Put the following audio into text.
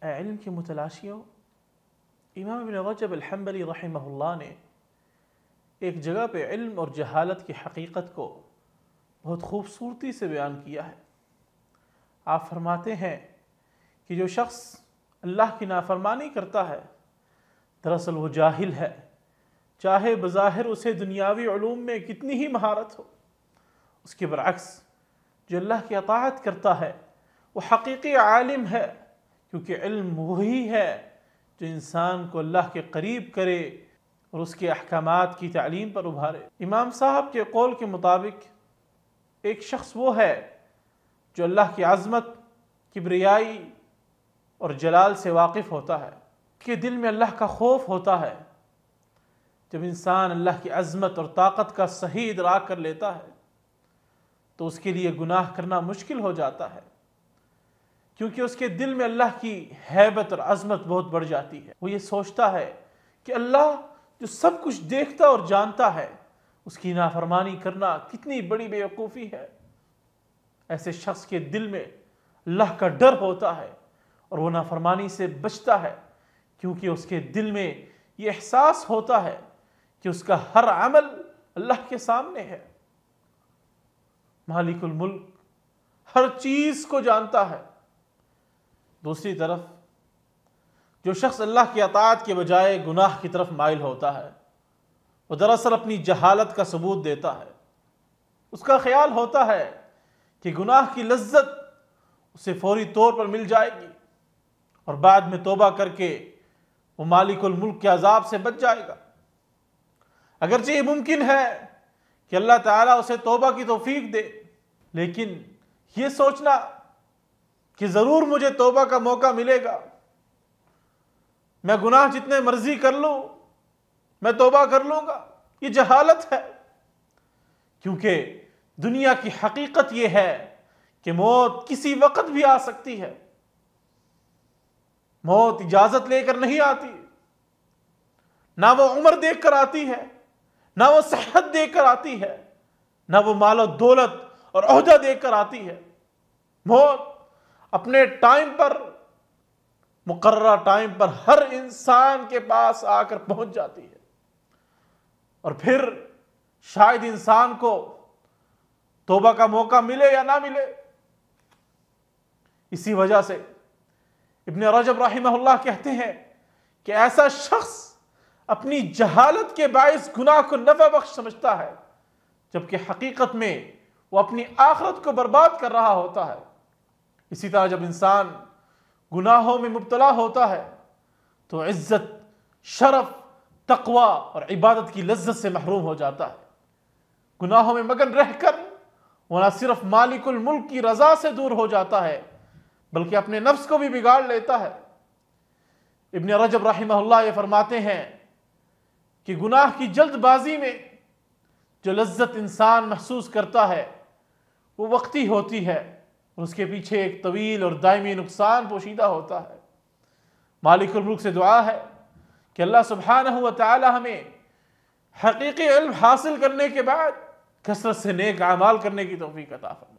इल्म के मुतलाशियों, इमाम इब्न रजब अल-हंबली रहमहुल्लाह ने एक जगह पे इल्म और जहालत की हकीकत को बहुत खूबसूरती से बयान किया है। आप फरमाते हैं कि जो शख्स अल्लाह की नाफरमानी करता है दरअसल वो जाहिल है, चाहे बज़ाहिर उसे दुनियावी उलूम में कितनी ही महारत हो। उसके बरअक्स जो अल्लाह की अताअत करता है वो हकीकी आलिम है, क्योंकि इल्म वही है जो इंसान को अल्लाह के करीब करे और उसके अहकामात की तालीम पर उभारे। इमाम साहब के कौल के मुताबिक एक शख्स वो है जो अल्लाह की अज़मत, किब्रियाई और जलाल से वाकिफ़ होता है, कि दिल में अल्लाह का खौफ होता है। जब इंसान अल्लाह की अज़मत और ताकत का सही इदराक कर लेता है तो उसके लिए गुनाह करना मुश्किल हो जाता है, क्योंकि उसके दिल में अल्लाह की हैबत और अज़मत बहुत बढ़ जाती है। वो ये सोचता है कि अल्लाह जो सब कुछ देखता और जानता है, उसकी नाफरमानी करना कितनी बड़ी बेवकूफ़ी है। ऐसे शख्स के दिल में अल्लाह का डर होता है और वो नाफरमानी से बचता है, क्योंकि उसके दिल में ये एहसास होता है कि उसका हर अमल अल्लाह के सामने है। मालिकुल मुल्क हर चीज़ को जानता है। दूसरी तरफ जो शख्स अल्लाह की अताअत के बजाय गुनाह की तरफ माइल होता है, वो दरअसल अपनी जहालत का सबूत देता है। उसका ख्याल होता है कि गुनाह की लज्जत उसे फौरी तौर पर मिल जाएगी और बाद में तौबा करके वो मालिकुल मुल्क के अजाब से बच जाएगा। अगरचे ये मुमकिन है कि अल्लाह ताला उसे तौबा की तौफीक दे, लेकिन ये सोचना कि ज़रूर मुझे तौबा का मौका मिलेगा, मैं गुनाह जितने मर्जी कर लूँ मैं तौबा कर लूँगा, ये जहालत है। क्योंकि दुनिया की हकीकत ये है कि मौत किसी वक्त भी आ सकती है। मौत इजाज़त लेकर नहीं आती, ना वो उम्र देख कर आती है, ना वो सेहत देख कर आती है, ना वो मालो दौलत और ओहदा देख कर आती है। मौत अपने टाइम पर, मुकर्रर टाइम पर हर इंसान के पास आकर पहुंच जाती है और फिर शायद इंसान को तौबा का मौका मिले या ना मिले। इसी वजह से इब्न रजब रहमहुल्लाह कहते हैं कि ऐसा शख्स अपनी जहालत के बाइस गुनाह को नफा बख्श समझता है, जबकि हकीकत में वो अपनी आखिरत को बर्बाद कर रहा होता है। इसी तरह जब इंसान गुनाहों में मुब्तला होता है तो इज्जत, शरफ, तकवा और इबादत की लज्जत से महरूम हो जाता है। गुनाहों में मगन रहकर वो न सिर्फ मालिकुल मुल्क की रजा से दूर हो जाता है, बल्कि अपने नफ्स को भी बिगाड़ लेता है। इब्न रजब रहमहुल्लाह ये फरमाते हैं कि गुनाह की जल्दबाजी में जो लज्जत इंसान महसूस करता है वो वक्ती होती है और उसके पीछे एक तवील और दायमी नुकसान पोशीदा होता है। मालिकुल मुल्क से दुआ है कि अल्लाह सुब्हानहू व तआला हमें हकीकी इल्म हासिल करने के बाद कसरत से नेक अमाल करने की तौफीक अता फरमाए।